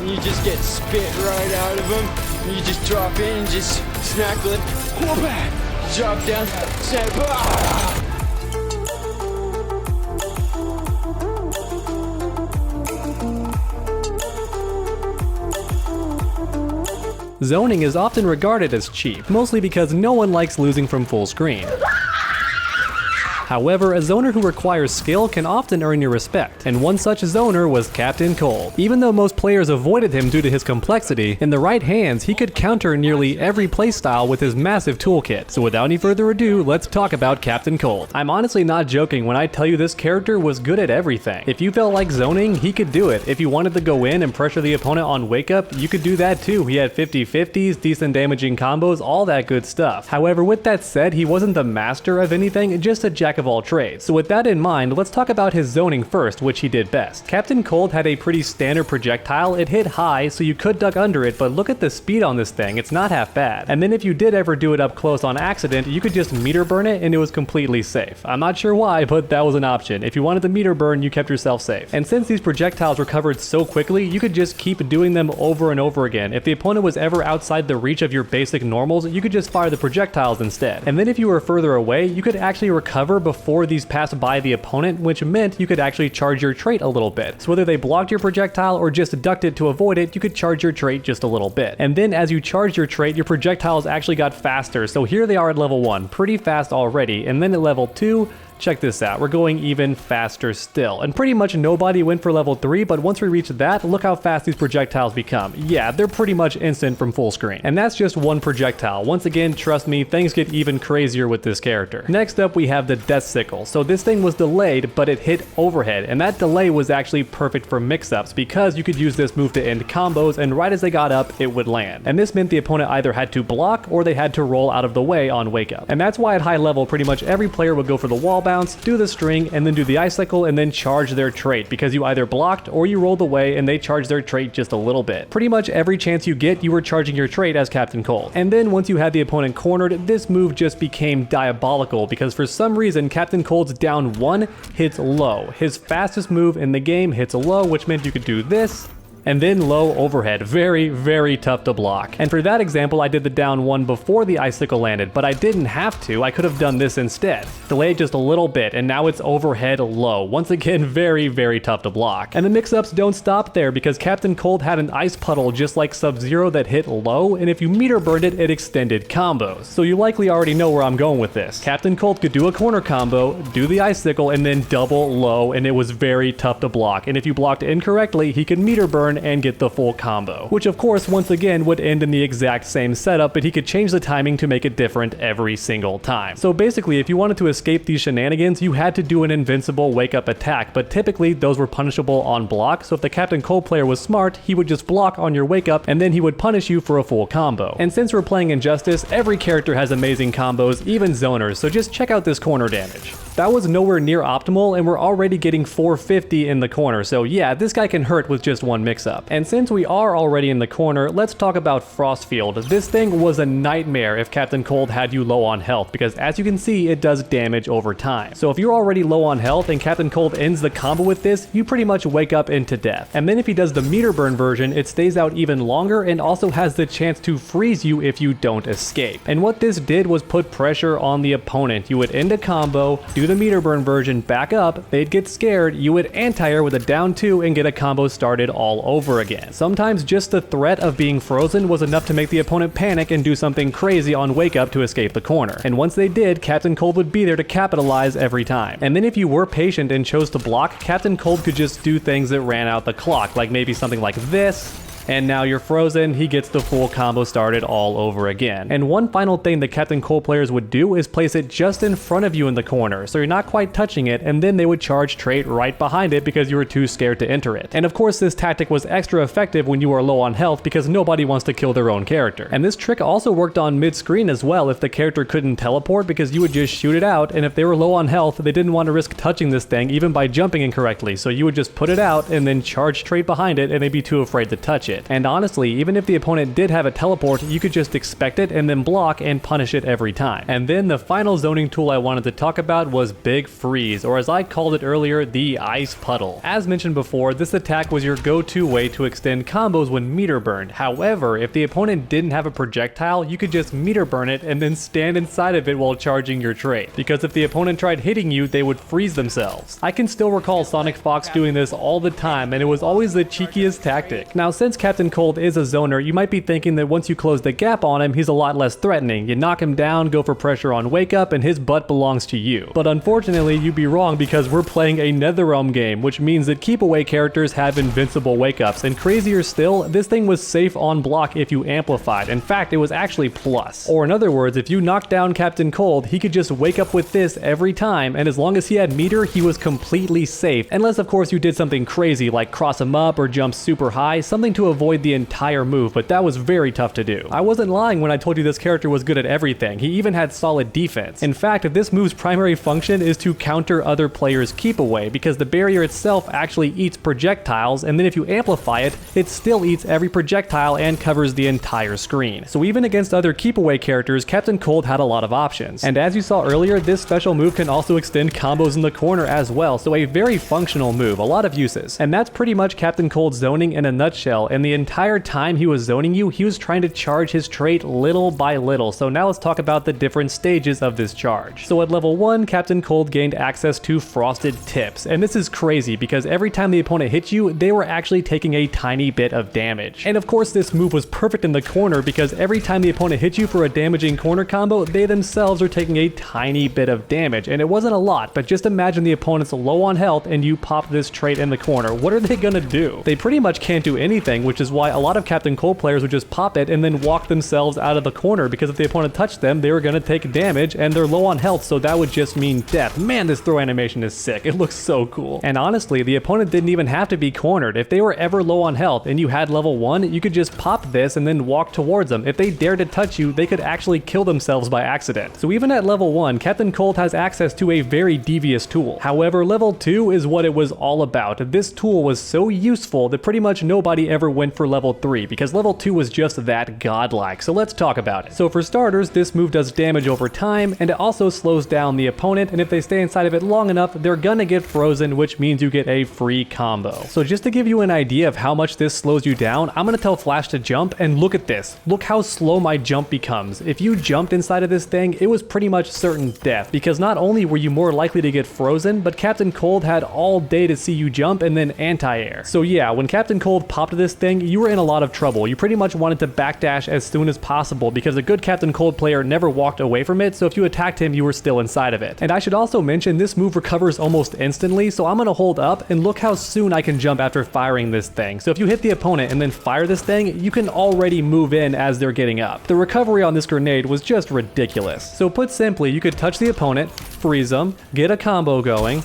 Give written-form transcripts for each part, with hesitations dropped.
and you just get spit right out of them. And you just drop in and just snack lift, drop down, snap, Zoning is often regarded as cheap, mostly because no one likes losing from full screen. However, a zoner who requires skill can often earn your respect, and one such zoner was Captain Cold. Even though most players avoided him due to his complexity, in the right hands he could counter nearly every playstyle with his massive toolkit. So without any further ado, let's talk about Captain Cold. I'm honestly not joking when I tell you this character was good at everything. If you felt like zoning, he could do it. If you wanted to go in and pressure the opponent on wake up, you could do that too. He had 50-50s, decent damaging combos, all that good stuff. However, with that said, he wasn't the master of anything, just a jack of all trades. So with that in mind, let's talk about his zoning first, which he did best. Captain Cold had a pretty standard projectile. It hit high, so you could duck under it, but look at the speed on this thing, it's not half bad. And then if you did ever do it up close on accident, you could just meter burn it and it was completely safe. I'm not sure why, but that was an option. If you wanted to meter burn, you kept yourself safe. And since these projectiles recovered so quickly, you could just keep doing them over and over again. If the opponent was ever outside the reach of your basic normals, you could just fire the projectiles instead. And then if you were further away, you could actually recover before these passed by the opponent, which meant you could actually charge your trait a little bit. So whether they blocked your projectile or just ducked it to avoid it, you could charge your trait just a little bit. And then as you charged your trait, your projectiles actually got faster. So here they are at level 1, pretty fast already. And then at level 2, check this out, we're going even faster still. And pretty much nobody went for level 3, but once we reach that, look how fast these projectiles become. Yeah, they're pretty much instant from full screen. And that's just one projectile. Once again, trust me, things get even crazier with this character. Next up, we have the Death Sickle. So this thing was delayed, but it hit overhead, and that delay was actually perfect for mix-ups because you could use this move to end combos, and right as they got up, it would land. And this meant the opponent either had to block or they had to roll out of the way on wake up. And that's why at high level, pretty much every player would go for the wall bounce, do the string, and then do the icicle, and then charge their trait, because you either blocked or you rolled away and they charged their trait just a little bit. Pretty much every chance you get, you were charging your trait as Captain Cold. And then once you had the opponent cornered, this move just became diabolical, because for some reason Captain Cold's down 1 hits low. His fastest move in the game hits low, which meant you could do this, and then low overhead. Very, very tough to block. And for that example, I did the down 1 before the icicle landed, but I didn't have to. I could have done this instead. Delayed just a little bit, and now it's overhead low. Once again, very, very tough to block. And the mix-ups don't stop there, because Captain Cold had an ice puddle just like Sub-Zero that hit low, and if you meter burned it, it extended combos. So you likely already know where I'm going with this. Captain Cold could do a corner combo, do the icicle, and then double low, and it was very tough to block. And if you blocked incorrectly, he could meter burn and get the full combo, which of course once again would end in the exact same setup, but he could change the timing to make it different every single time. So basically, if you wanted to escape these shenanigans, you had to do an invincible wake up attack, but typically those were punishable on block. So if the Captain Cold player was smart, he would just block on your wake up and then he would punish you for a full combo. And since we're playing Injustice, every character has amazing combos, even zoners, so just check out this corner damage. That was nowhere near optimal, and we're already getting 450 in the corner, so yeah, this guy can hurt with just one mix-up. And since we are already in the corner, let's talk about Frostfield. This thing was a nightmare if Captain Cold had you low on health, because as you can see, it does damage over time. So if you're already low on health and Captain Cold ends the combo with this, you pretty much wake up into death. And then if he does the meter burn version, it stays out even longer and also has the chance to freeze you if you don't escape. And what this did was put pressure on the opponent. You would end a combo, do the meter burn version, back up, they'd get scared, you would anti-air with a down 2 and get a combo started all over again. Sometimes just the threat of being frozen was enough to make the opponent panic and do something crazy on wake up to escape the corner. And once they did, Captain Cold would be there to capitalize every time. And then if you were patient and chose to block, Captain Cold could just do things that ran out the clock, like maybe something like this, and now you're frozen, he gets the full combo started all over again. And one final thing that Captain Cold players would do is place it just in front of you in the corner, so you're not quite touching it, and then they would charge trait right behind it because you were too scared to enter it. And of course this tactic was extra effective when you are low on health, because nobody wants to kill their own character. And this trick also worked on mid-screen as well if the character couldn't teleport, because you would just shoot it out, and if they were low on health, they didn't want to risk touching this thing even by jumping incorrectly, so you would just put it out and then charge trait behind it, and they'd be too afraid to touch it. it. And honestly, even if the opponent did have a teleport, you could just expect it and then block and punish it every time. And then the final zoning tool I wanted to talk about was Big Freeze, or as I called it earlier, the Ice Puddle. As mentioned before, this attack was your go-to way to extend combos when meter burned. However, if the opponent didn't have a projectile, you could just meter burn it and then stand inside of it while charging your trait. Because if the opponent tried hitting you, they would freeze themselves. I can still recall Sonic Fox doing this all the time, and it was always the cheekiest tactic. Now, since Captain Cold is a zoner, you might be thinking that once you close the gap on him, he's a lot less threatening. You knock him down, go for pressure on Wake Up, and his butt belongs to you. But unfortunately, you'd be wrong because we're playing a NetherRealm game, which means that keep away characters have invincible Wake Ups, and crazier still, this thing was safe on block if you amplified. In fact, it was actually plus. Or in other words, if you knocked down Captain Cold, he could just wake up with this every time, and as long as he had meter, he was completely safe. Unless of course you did something crazy like cross him up or jump super high, something to avoid the entire move, but that was very tough to do. I wasn't lying when I told you this character was good at everything. He even had solid defense. In fact, this move's primary function is to counter other players' keep away, because the barrier itself actually eats projectiles, and then if you amplify it, it still eats every projectile and covers the entire screen. So even against other keep away characters, Captain Cold had a lot of options. And as you saw earlier, this special move can also extend combos in the corner as well, so a very functional move, a lot of uses. And that's pretty much Captain Cold's zoning in a nutshell, and the entire time he was zoning you, he was trying to charge his trait little by little. So now let's talk about the different stages of this charge. So at level 1, Captain Cold gained access to Frosted Tips, and this is crazy because every time the opponent hit you, they were actually taking a tiny bit of damage. And of course this move was perfect in the corner because every time the opponent hit you for a damaging corner combo, they themselves are taking a tiny bit of damage. And it wasn't a lot, but just imagine the opponent's low on health and you pop this trait in the corner. What are they gonna do? They pretty much can't do anything, which is why a lot of Captain Cold players would just pop it and then walk themselves out of the corner, because if the opponent touched them, they were gonna take damage and they're low on health, so that would just mean death. Man, this throw animation is sick. It looks so cool. And honestly, the opponent didn't even have to be cornered. If they were ever low on health and you had level 1, you could just pop this and then walk towards them. If they dared to touch you, they could actually kill themselves by accident. So even at level 1, Captain Cold has access to a very devious tool. However, level 2 is what it was all about. This tool was so useful that pretty much nobody ever went for level 3, because level 2 was just that godlike. So let's talk about it. So for starters, this move does damage over time, and it also slows down the opponent, and if they stay inside of it long enough, they're gonna get frozen, which means you get a free combo. So just to give you an idea of how much this slows you down, I'm gonna tell Flash to jump, and look at this. Look how slow my jump becomes. If you jumped inside of this thing, it was pretty much certain death, because not only were you more likely to get frozen, but Captain Cold had all day to see you jump and then anti-air. So yeah, when Captain Cold popped this thing, you were in a lot of trouble. You pretty much wanted to backdash as soon as possible, because a good Captain Cold player never walked away from it, so if you attacked him, you were still inside of it. And I should also mention, this move recovers almost instantly, so I'm gonna hold up, and look how soon I can jump after firing this thing. So if you hit the opponent and then fire this thing, you can already move in as they're getting up. The recovery on this grenade was just ridiculous. So put simply, you could touch the opponent, freeze them, get a combo going,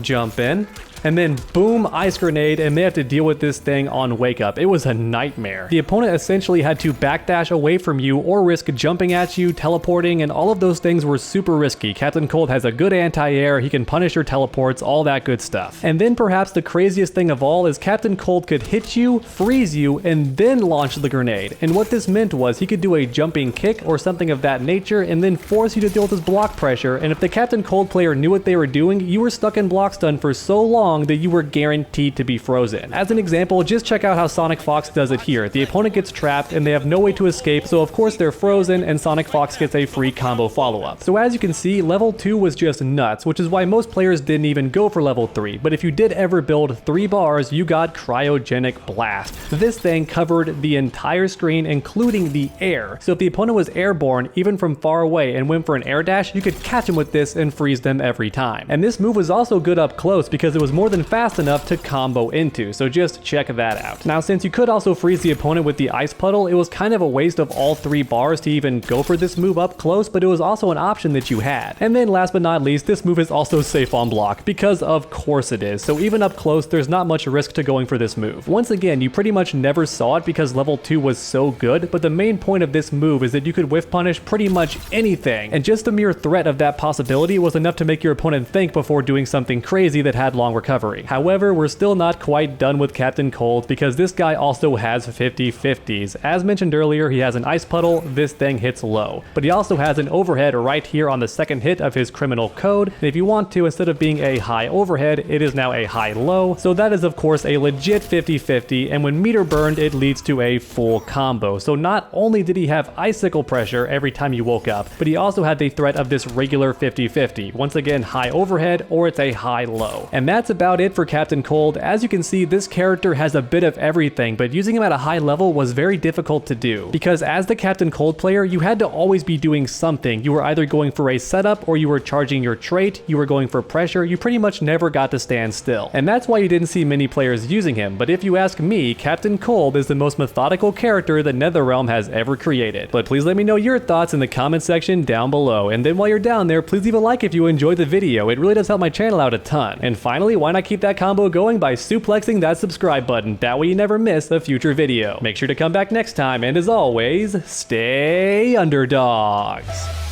jump in, and then boom, ice grenade, and they have to deal with this thing on Wake Up. It was a nightmare. The opponent essentially had to backdash away from you or risk jumping at you, teleporting, and all of those things were super risky. Captain Cold has a good anti-air, he can punish your teleports, all that good stuff. And then perhaps the craziest thing of all is Captain Cold could hit you, freeze you, and then launch the grenade. And what this meant was he could do a jumping kick or something of that nature and then force you to deal with his block pressure, and if the Captain Cold player knew what they were doing, you were stuck in block stun for so long that you were guaranteed to be frozen. As an example, just check out how Sonic Fox does it here. The opponent gets trapped and they have no way to escape, so of course they're frozen and Sonic Fox gets a free combo follow-up. So as you can see, level 2 was just nuts, which is why most players didn't even go for level 3, but if you did ever build 3 bars, you got Cryogenic Blast. This thing covered the entire screen, including the air. So if the opponent was airborne, even from far away, and went for an air dash, you could catch him with this and freeze them every time. And this move was also good up close because it was more than fast enough to combo into, so just check that out. Now, since you could also freeze the opponent with the Ice Puddle, it was kind of a waste of all 3 bars to even go for this move up close, but it was also an option that you had. And then last but not least, this move is also safe on block, because of course it is. So even up close, there's not much risk to going for this move. Once again, you pretty much never saw it because level 2 was so good, but the main point of this move is that you could whiff punish pretty much anything, and just the mere threat of that possibility was enough to make your opponent think before doing something crazy that had long recovery. recovery. However, we're still not quite done with Captain Cold because this guy also has 50/50s. As mentioned earlier, he has an ice puddle, this thing hits low. But he also has an overhead right here on the second hit of his criminal code, and if you want to, instead of being a high overhead, it is now a high low, so that is of course a legit 50/50, and when meter burned, it leads to a full combo. So not only did he have icicle pressure every time you woke up, but he also had the threat of this regular 50/50. Once again, high overhead, or it's a high low. And that's about it for Captain Cold. As you can see, this character has a bit of everything, but using him at a high level was very difficult to do, because as the Captain Cold player, you had to always be doing something. You were either going for a setup, or you were charging your trait, you were going for pressure, you pretty much never got to stand still. And that's why you didn't see many players using him, but if you ask me, Captain Cold is the most methodical character that NetherRealm has ever created. But please let me know your thoughts in the comment section down below, and then while you're down there, please leave a like if you enjoyed the video. It really does help my channel out a ton. And finally, why not keep that combo going by suplexing that subscribe button? That way you never miss a future video. Make sure to come back next time, and as always, stay underdogs.